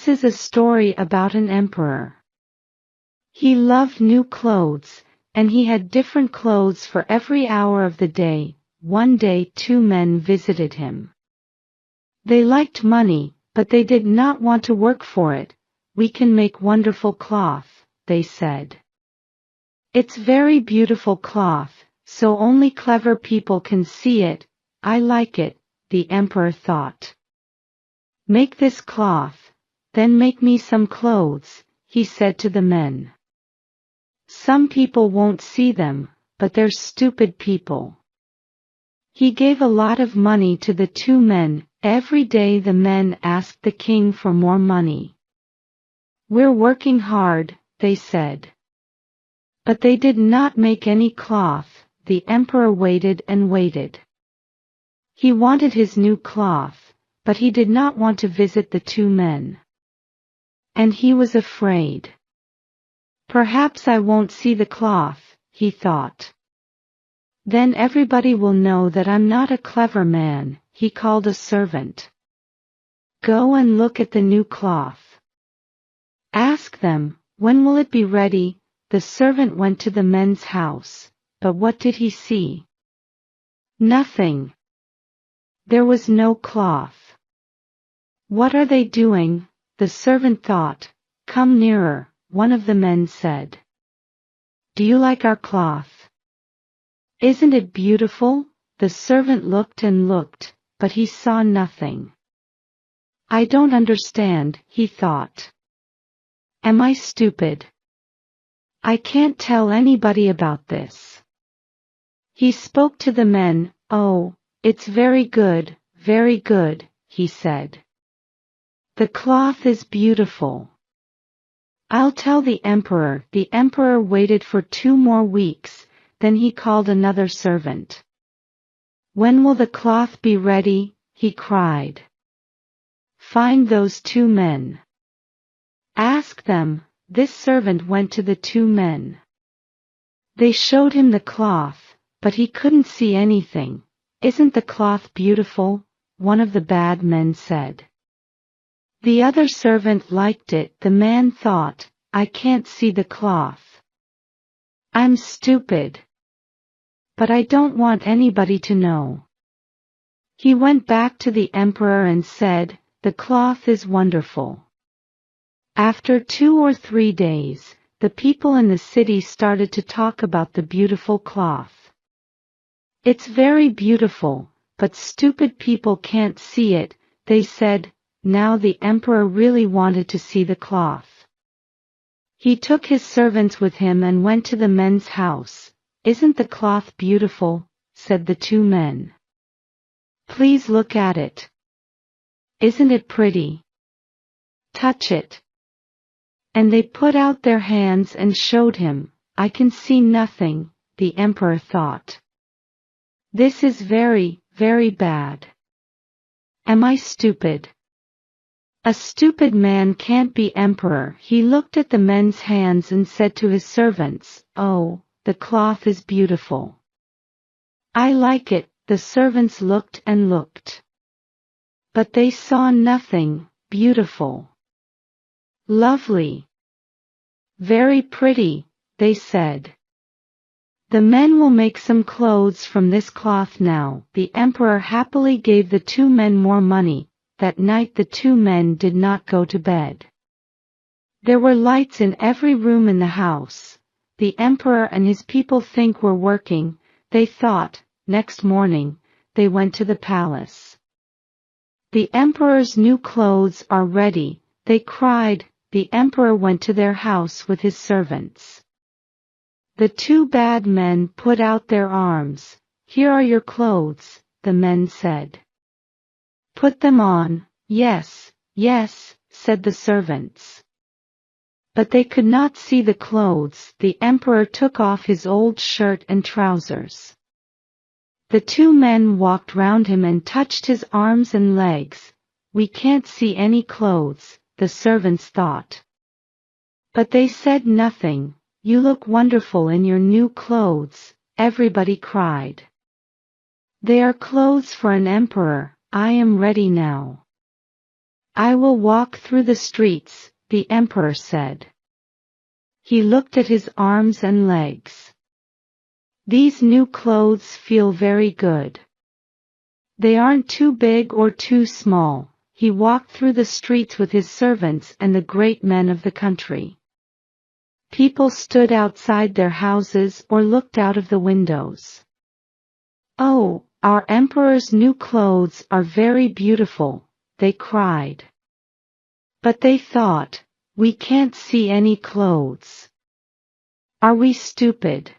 This is a story about an emperor. He loved new clothes, and he had different clothes for every hour of the day. One day 2 men visited him. They liked money, but they did not want to work for it. "We can make wonderful cloth," they said. "It's very beautiful cloth, so only clever people can see it. I like it," the emperor thought. "Make this cloth, then make me some clothes," he said to the men. "Some people won't see them, but they're stupid people." He gave a lot of money to the 2 men. Every day the men asked the king for more money. "We're working hard," they said. But they did not make any cloth. The emperor waited and waited. He wanted his new cloth, but he did not want to visit the 2 men. And he was afraid. "Perhaps I won't see the cloth," he thought. "Then everybody will know that I'm not a clever man." He called a servant. "Go and look at the new cloth. Ask them, when will it be ready?" The servant went to the men's house, but what did he see? Nothing. There was no cloth. "What are they doing?" the servant thought. "Come nearer," one of the men said. "Do you like our cloth? Isn't it beautiful?" The servant looked and looked, but he saw nothing. "I don't understand," he thought. "Am I stupid? I can't tell anybody about this." He spoke to the men. "Oh, it's very good," he said. "The cloth is beautiful. I'll tell the emperor." The emperor waited for 2 more weeks, then he called another servant. "When will the cloth be ready?" he cried. "Find those 2 men. Ask them." This servant went to the 2 men. They showed him the cloth, but he couldn't see anything. "Isn't the cloth beautiful?" one of the bad men said. The other servant liked it. The man thought, "I can't see the cloth. I'm stupid. But I don't want anybody to know." He went back to the emperor and said, "The cloth is wonderful." After 2 or 3 days, the people in the city started to talk about the beautiful cloth. "It's very beautiful, but stupid people can't see it," they said. Now the emperor really wanted to see the cloth. He took his servants with him and went to the men's house. "Isn't the cloth beautiful?" said the 2 men. "Please look at it. Isn't it pretty? Touch it." And they put out their hands and showed him. "I can see nothing," the emperor thought. "This is very, very bad. Am I stupid? A stupid man can't be emperor." He looked at the men's hands and said to his servants, "Oh, the cloth is beautiful. I like it." The servants looked and looked. But they saw nothing. "Beautiful. Lovely. Very pretty," they said. "The men will make some clothes from this cloth now." The emperor happily gave the 2 men more money. That night the 2 men did not go to bed. There were lights in every room in the house. The emperor and his people were working, they thought. Next morning, they went to the palace. "The emperor's new clothes are ready," they cried. The emperor went to their house with his servants. The 2 bad men put out their arms. "Here are your clothes," the men said. "Put them on." "Yes, yes," said the servants. But they could not see the clothes. The emperor took off his old shirt and trousers. The 2 men walked round him and touched his arms and legs. "We can't see any clothes," the servants thought. But they said nothing. "You look wonderful in your new clothes," everybody cried. "They are clothes for an emperor. I am ready now." I will walk through the streets, the emperor said. He looked at his arms and legs. These new clothes feel very good. They aren't too big or too small. He walked through the streets with his servants and the great men of the country. People stood outside their houses or looked out of the windows. Oh, our emperor's new clothes are very beautiful, they cried. But they thought, we can't see any clothes. Are we stupid?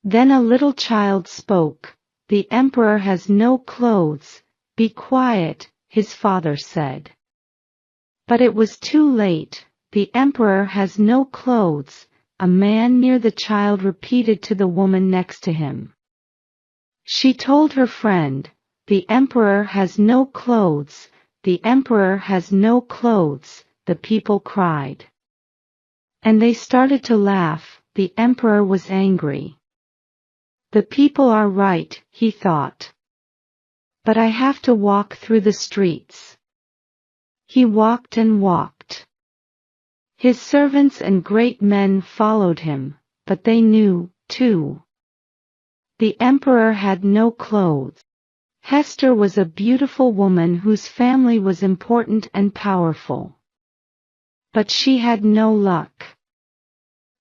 Then a little child spoke. The emperor has no clothes. Be quiet, his father said. But it was too late. The emperor has no clothes, a man near the child repeated to the woman next to him. She told her friend, the emperor has no clothes, the emperor has no clothes, the people cried. And they started to laugh. The emperor was angry. The people are right, he thought. But I have to walk through the streets. He walked and walked. His servants and great men followed him, but they knew, too. The emperor had no clothes. Hester was a beautiful woman whose family was important and powerful. But she had no luck.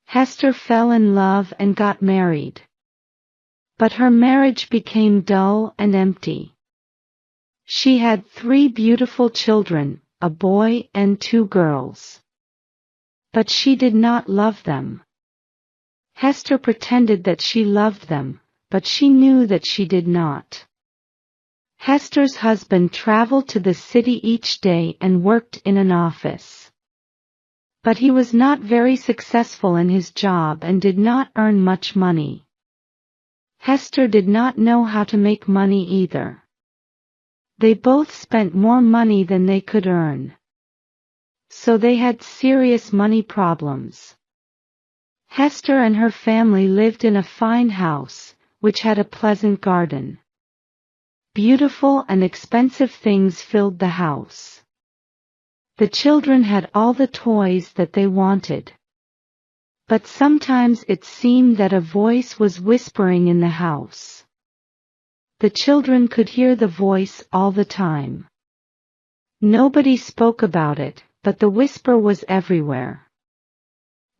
Hester fell in love and got married. But her marriage became dull and empty. She had 3 beautiful children, a boy and 2 girls. But she did not love them. Hester pretended that she loved them, but she knew that she did not. Hester's husband traveled to the city each day and worked in an office. But he was not very successful in his job and did not earn much money. Hester did not know how to make money either. They both spent more money than they could earn. So they had serious money problems. Hester and her family lived in a fine house, which had a pleasant garden. Beautiful and expensive things filled the house. The children had all the toys that they wanted. But sometimes it seemed that a voice was whispering in the house. The children could hear the voice all the time. Nobody spoke about it, but the whisper was everywhere.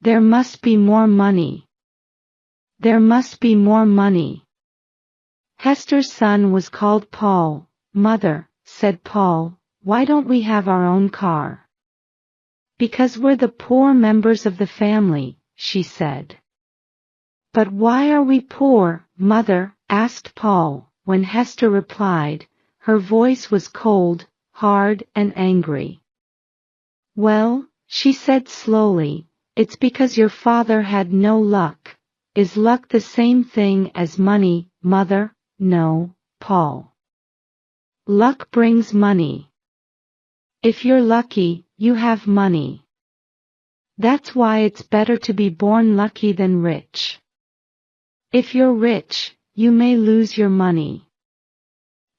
There must be more money. There must be more money. Hester's son was called Paul. Mother, said Paul, why don't we have our own car? Because we're the poor members of the family, she said. But why are we poor, Mother? Asked Paul. When Hester replied, her voice was cold, hard, and angry. Well, she said slowly, it's because your father had no luck. Is luck the same thing as money, Mother? No, Paul. Luck brings money. If you're lucky, you have money. That's why it's better to be born lucky than rich. If you're rich, you may lose your money.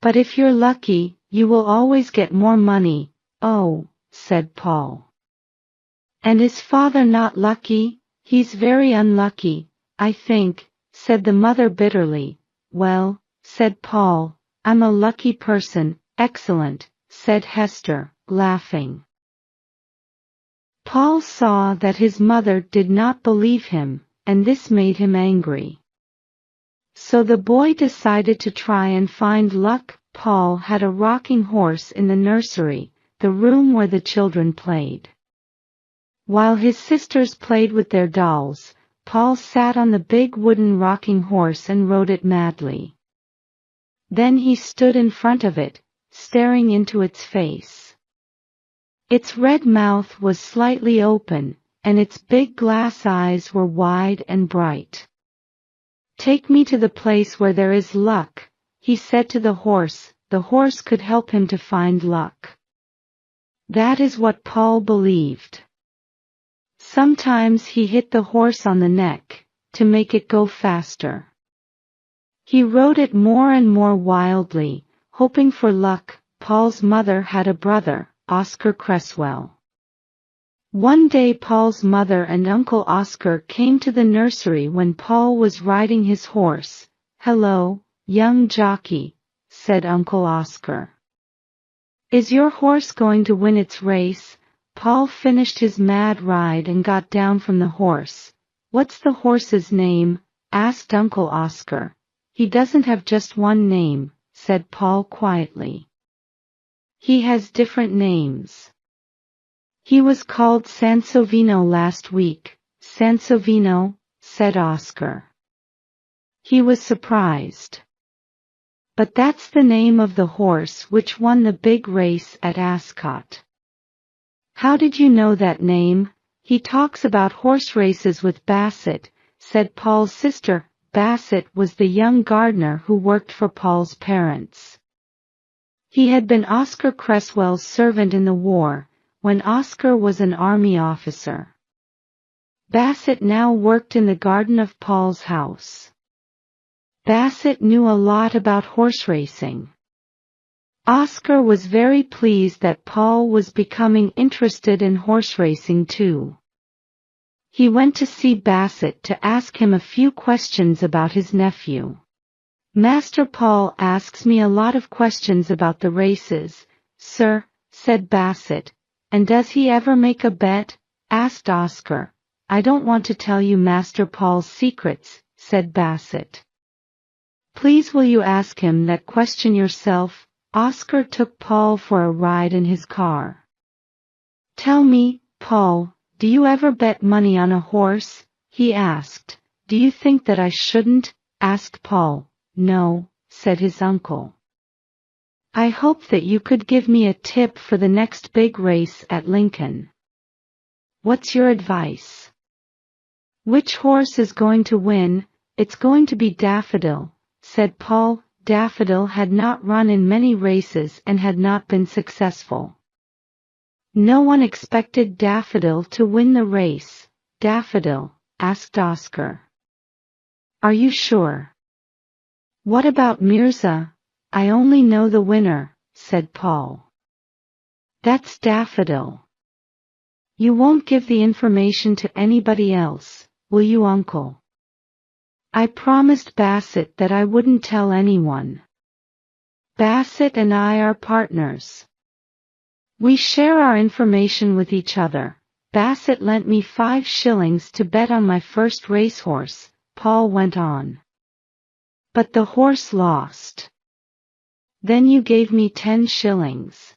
But if you're lucky, you will always get more money. Oh, said Paul. And is father not lucky? He's very unlucky, I think, said the mother bitterly. Well, said Paul, I'm a lucky person. Excellent, said Hester, laughing. Paul saw that his mother did not believe him, and this made him angry. So the boy decided to try and find luck. Paul had a rocking horse in the nursery, the room where the children played. While his sisters played with their dolls, Paul sat on the big wooden rocking horse and rode it madly. Then he stood in front of it, staring into its face. Its red mouth was slightly open, and its big glass eyes were wide and bright. Take me to the place where there is luck, he said to the horse. The horse could help him to find luck. That is what Paul believed. Sometimes he hit the horse on the neck, to make it go faster. He rode it more and more wildly, hoping for luck. Paul's mother had a brother, Oscar Cresswell. One day Paul's mother and Uncle Oscar came to the nursery when Paul was riding his horse. "Hello, young jockey," said Uncle Oscar. "Is your horse going to win its race?" Paul finished his mad ride and got down from the horse. "What's the horse's name?" asked Uncle Oscar. "He doesn't have just one name," said Paul quietly. "He has different names. He was called Sansovino last week." "Sansovino?" said Oscar. He was surprised. "But that's the name of the horse which won the big race at Ascot." "How did you know that name?" "He talks about horse races with Bassett," said Paul's sister. Bassett was the young gardener who worked for Paul's parents. He had been Oscar Cresswell's servant in the war, when Oscar was an army officer. Bassett now worked in the garden of Paul's house. Bassett knew a lot about horse racing. Oscar was very pleased that Paul was becoming interested in horse racing too. He went to see Bassett to ask him a few questions about his nephew. "Master Paul asks me a lot of questions about the races, sir," said Bassett. "And does he ever make a bet?" asked Oscar. "I don't want to tell you Master Paul's secrets," said Bassett. "Please will you ask him that question yourself?" Oscar took Paul for a ride in his car. "Tell me, Paul, do you ever bet money on a horse?" he asked. "Do you think that I shouldn't?" asked Paul. "No," said his uncle. "I hope that you could give me a tip for the next big race at Lincoln." "What's your advice?" "Which horse is going to win?" "It's going to be Daffodil," said Paul. Daffodil had not run in many races and had not been successful. No one expected Daffodil to win the race. "Daffodil?" asked Oscar. "Are you sure?" "What about Mirza?" "I only know the winner," said Paul. "That's Daffodil. You won't give the information to anybody else, will you, Uncle?" "I promised Bassett that I wouldn't tell anyone. Bassett and I are partners. We share our information with each other. Bassett lent me 5 shillings to bet on my first racehorse," Paul went on. "But the horse lost. Then you gave me 10 shillings.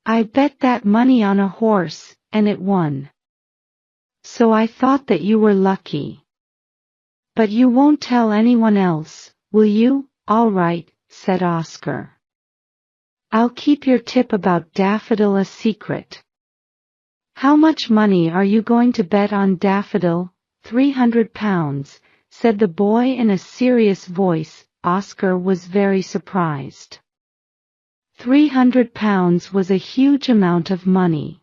I bet that money on a horse, and it won. So I thought that you were lucky. But you won't tell anyone else, will you?" "All right," said Oscar. "I'll keep your tip about Daffodil a secret." "How much money are you going to bet on Daffodil?" £300, said the boy in a serious voice. Oscar was very surprised. £300 was a huge amount of money.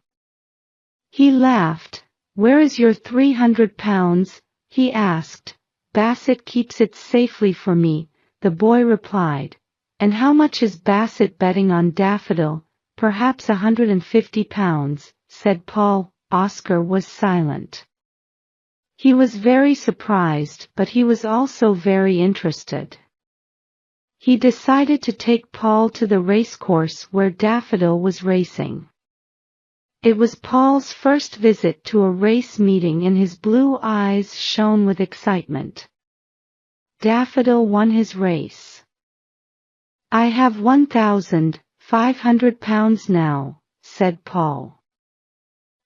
He laughed. "Where is your £300? He asked. "Bassett keeps it safely for me," the boy replied. "And how much is Bassett betting on Daffodil?" "Perhaps £150, said Paul. Oscar was silent. He was very surprised, but he was also very interested. He decided to take Paul to the racecourse where Daffodil was racing. It was Paul's first visit to a race meeting and his blue eyes shone with excitement. Daffodil won his race. "I have £1,500 now," said Paul.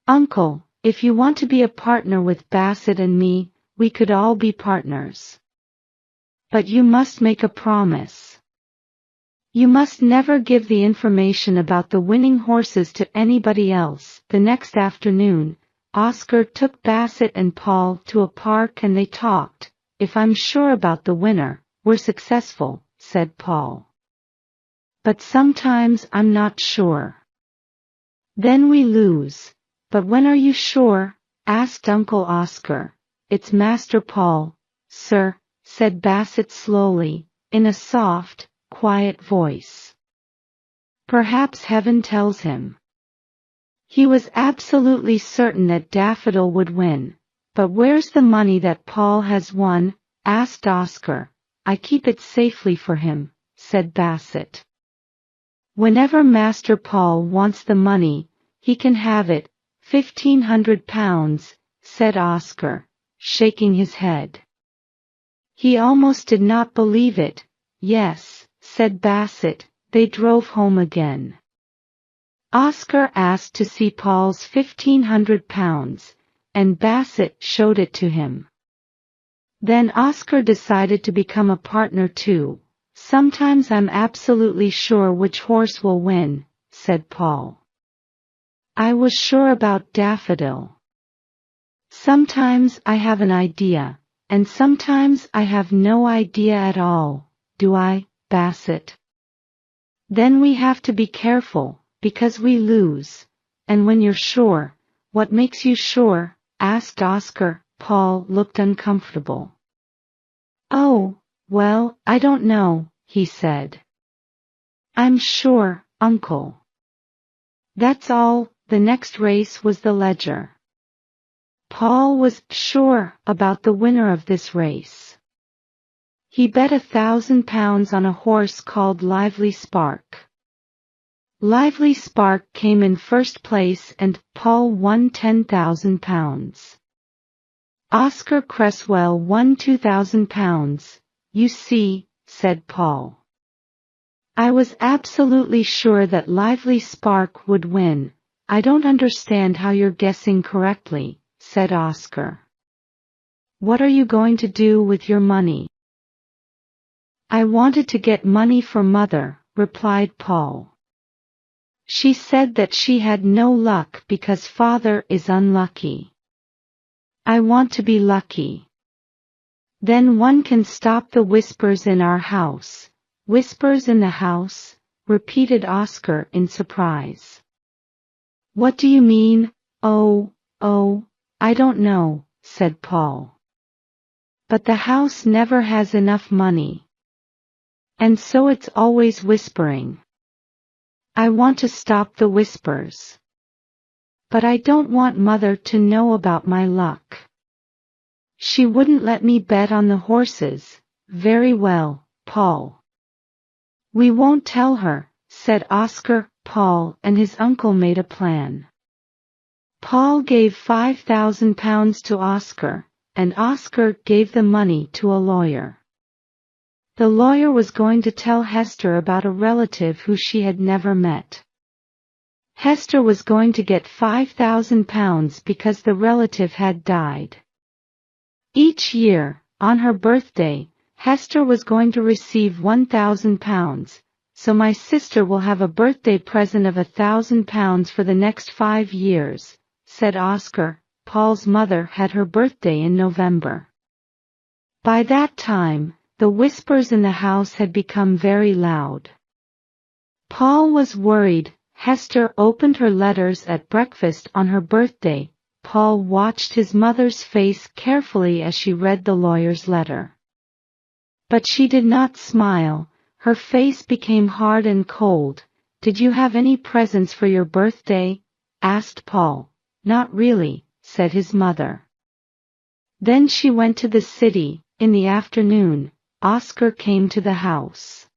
"Uncle, if you want to be a partner with Bassett and me, we could all be partners. But you must make a promise. You must never give the information about the winning horses to anybody else." The next afternoon, Oscar took Bassett and Paul to a park and they talked. "If I'm sure about the winner, we're successful," said Paul. "But sometimes I'm not sure. Then we lose." "But when are you sure?" asked Uncle Oscar. "It's Master Paul, sir," said Bassett slowly, in a soft, quiet voice. "Perhaps heaven tells him." He was absolutely certain that Daffodil would win. But where's the money that Paul has won? Asked Oscar. I keep it safely for him, said Basset. Whenever Master Paul wants the money, he can have it. £1,500, said Oscar, shaking his head. He almost did not believe it. Yes, said Basset. They drove home again. Oscar asked to see Paul's £1,500, and Basset showed it to him. Then Oscar decided to become a partner too. Sometimes I'm absolutely sure which horse will win, said Paul. I was sure about Daffodil. Sometimes I have an idea, and sometimes I have no idea at all, do I, Basset? Then we have to be careful, because we lose. And when you're sure, what makes you sure? Asked Oscar. Paul looked uncomfortable. Oh, well, I don't know, he said. I'm sure, Uncle. That's all. The next race was the Ledger. Paul was sure about the winner of this race. He bet £1,000 on a horse called Lively Spark. Lively Spark came in first place and Paul won £10,000. Oscar Cresswell won £2,000. You see, said Paul. I was absolutely sure that Lively Spark would win. I don't understand how you're guessing correctly, said Oscar. What are you going to do with your money? I wanted to get money for Mother, replied Paul. She said that she had no luck because Father is unlucky. I want to be lucky. Then one can stop the whispers in our house. Whispers in the house? Repeated Oscar in surprise. What do you mean? Oh, I don't know, said Paul. But the house never has enough money. And so it's always whispering. I want to stop the whispers. But I don't want Mother to know about my luck. She wouldn't let me bet on the horses. Very well, Paul. We won't tell her, said Oscar. Paul and his uncle made a plan. Paul gave £5,000 to Oscar, and Oscar gave the money to a lawyer. The lawyer was going to tell Hester about a relative who she had never met. Hester was going to get £5,000 because the relative had died. Each year, on her birthday, Hester was going to receive £1,000, so my sister will have a birthday present of £1,000 for the next 5 years, said Oscar. Paul's mother had her birthday in November. By that time, the whispers in the house had become very loud. Paul was worried. Hester opened her letters at breakfast on her birthday. Paul watched his mother's face carefully as she read the lawyer's letter. But she did not smile. Her face became hard and cold. Did you have any presents for your birthday? Asked Paul. Not really, said his mother. Then she went to the city. In the afternoon, Oscar came to the house.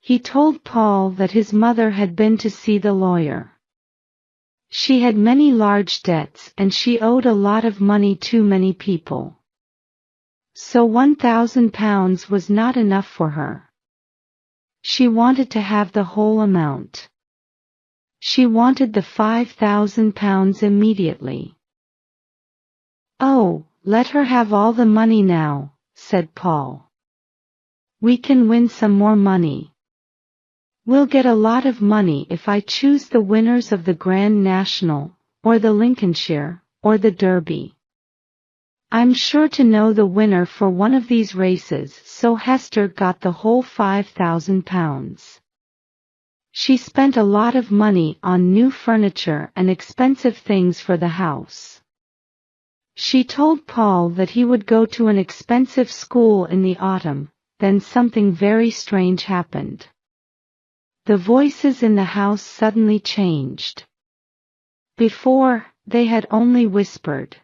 He told Paul that his mother had been to see the lawyer. She had many large debts and she owed a lot of money to many people. So £1,000 was not enough for her. She wanted to have the whole amount. She wanted the £5,000 immediately. Oh, let her have all the money now, said Paul. We can win some more money. We'll get a lot of money if I choose the winners of the Grand National, or the Lincolnshire, or the Derby. I'm sure to know the winner for one of these races, so Hester got the whole £5,000. She spent a lot of money on new furniture and expensive things for the house. She told Paul that he would go to an expensive school in the autumn. Then something very strange happened. The voices in the house suddenly changed. Before, they had only whispered.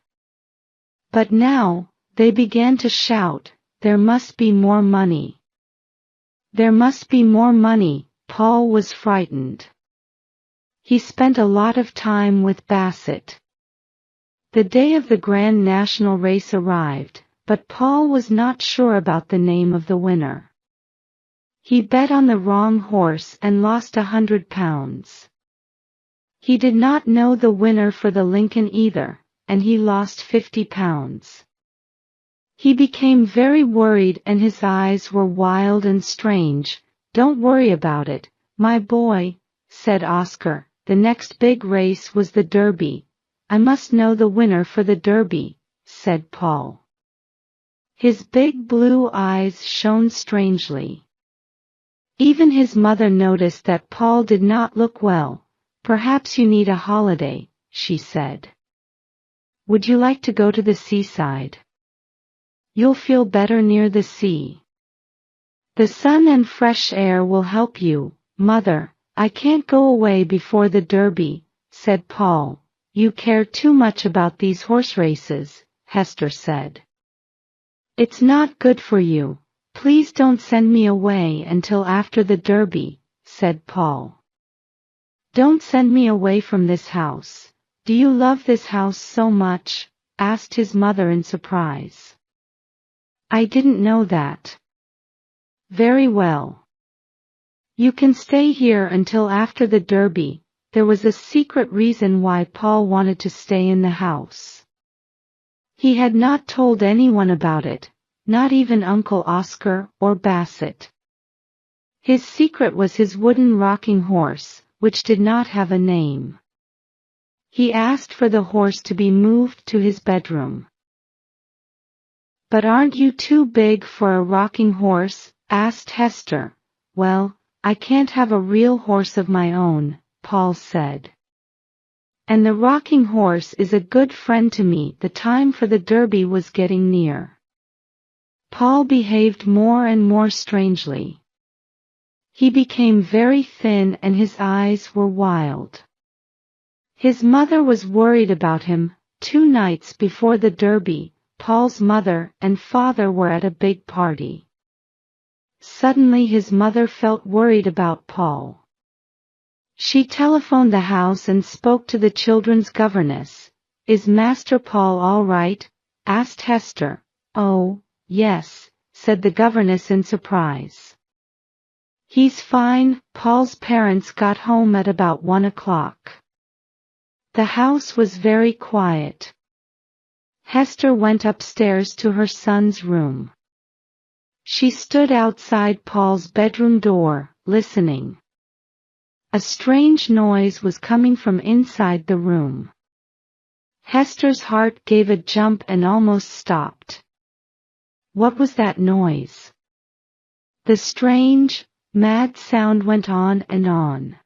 But now, they began to shout, "There must be more money! There must be more money!" Paul was frightened. He spent a lot of time with Bassett. The day of the Grand National race arrived, but Paul was not sure about the name of the winner. He bet on the wrong horse and lost £100. He did not know the winner for the Lincoln either, and he lost £50. He became very worried and his eyes were wild and strange. "Don't worry about it, my boy," said Oscar. "The next big race was the Derby. I must know the winner for the Derby," said Paul. His big blue eyes shone strangely. Even his mother noticed that Paul did not look well. "Perhaps you need a holiday," she said. "Would you like to go to the seaside? You'll feel better near the sea. The sun and fresh air will help you." "Mother, I can't go away before the Derby," said Paul. "You care too much about these horse races," Hester said. "It's not good for you. Please don't send me away until after the Derby," said Paul. "Don't send me away from this house." "Do you love this house so much?" asked his mother in surprise. "I didn't know that." "Very well. You can stay here until after the Derby." There was a secret reason why Paul wanted to stay in the house. He had not told anyone about it, not even Uncle Oscar or Bassett. His secret was his wooden rocking horse, which did not have a name. He asked for the horse to be moved to his bedroom. "But aren't you too big for a rocking horse?" asked Hester. "Well, I can't have a real horse of my own," Paul said. "And the rocking horse is a good friend to me." The time for the Derby was getting near. Paul behaved more and more strangely. He became very thin and his eyes were wild. His mother was worried about him. 2 nights before the Derby, Paul's mother and father were at a big party. Suddenly his mother felt worried about Paul. She telephoned the house and spoke to the children's governess. "Is Master Paul all right?" asked Hester. "Oh, yes," said the governess in surprise. "He's fine." Paul's parents got home at about 1 o'clock. The house was very quiet. Hester went upstairs to her son's room. She stood outside Paul's bedroom door, listening. A strange noise was coming from inside the room. Hester's heart gave a jump and almost stopped. What was that noise? The strange, mad sound went on and on.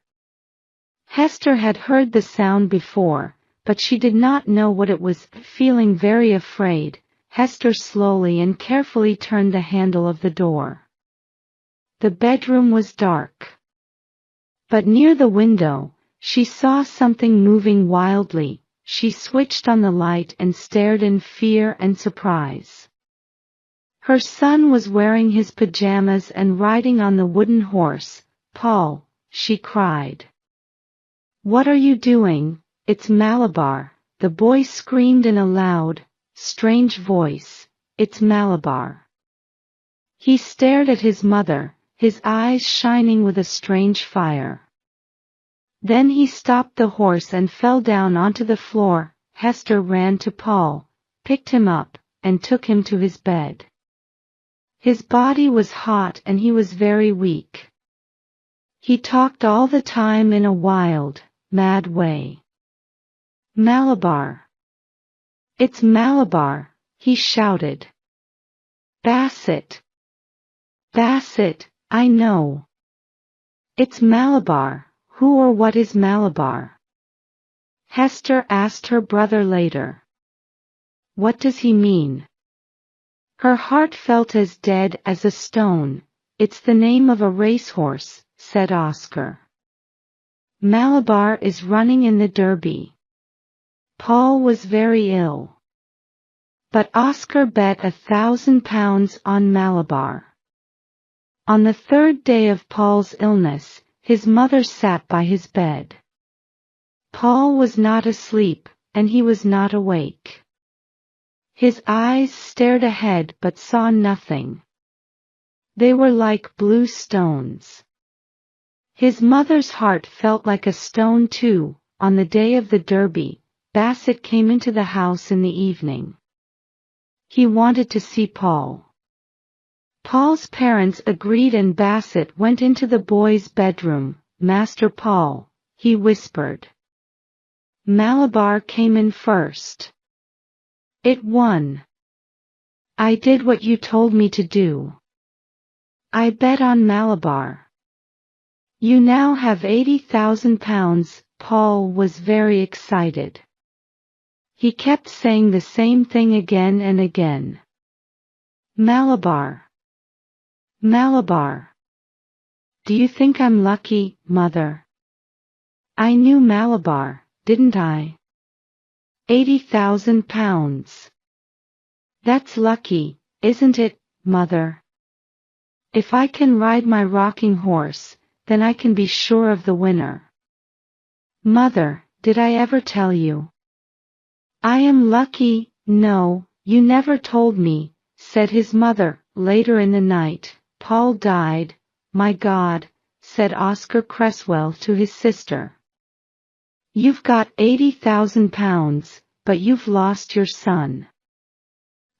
Hester had heard the sound before, but she did not know what it was. Feeling very afraid, Hester slowly and carefully turned the handle of the door. The bedroom was dark. But near the window, she saw something moving wildly. She switched on the light and stared in fear and surprise. Her son was wearing his pajamas and riding on the wooden horse. "Paul," she cried. "What are you doing?" "It's Malabar," the boy screamed in a loud, strange voice. "It's Malabar." He stared at his mother, his eyes shining with a strange fire. Then he stopped the horse and fell down onto the floor. Hester ran to Paul, picked him up, and took him to his bed. His body was hot and he was very weak. He talked all the time in a wild, mad way. "Malabar! It's Malabar!" he shouted. "Bassett! Bassett, I know. It's Malabar." "Who or what is Malabar?" Hester asked her brother later. "What does he mean?" Her heart felt as dead as a stone. "It's the name of a racehorse," said Oscar. "Malabar is running in the Derby." Paul was very ill. But Oscar bet £1,000 on Malabar. On the third day of Paul's illness, his mother sat by his bed. Paul was not asleep, and he was not awake. His eyes stared ahead but saw nothing. They were like blue stones. His mother's heart felt like a stone too. On the day of the Derby, Bassett came into the house in the evening. He wanted to see Paul. Paul's parents agreed and Bassett went into the boy's bedroom. "Master Paul," he whispered. Malabar came in first. It won. "I did what you told me to do. I bet on Malabar. You now have £80,000. Paul was very excited. He kept saying the same thing again and again. "Malabar. Malabar. Do you think I'm lucky, Mother? I knew Malabar, didn't I? £80,000. That's lucky, isn't it, Mother? If I can ride my rocking horse, then I can be sure of the winner. Mother, did I ever tell you? I am lucky." "No, you never told me," said his mother. Later in the night, "Paul died." "My God," said Oscar Cresswell to his sister. "You've got £80,000, but you've lost your son.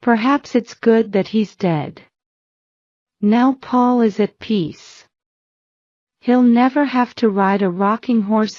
Perhaps it's good that he's dead. Now Paul is at peace. He'll never have to ride a rocking horse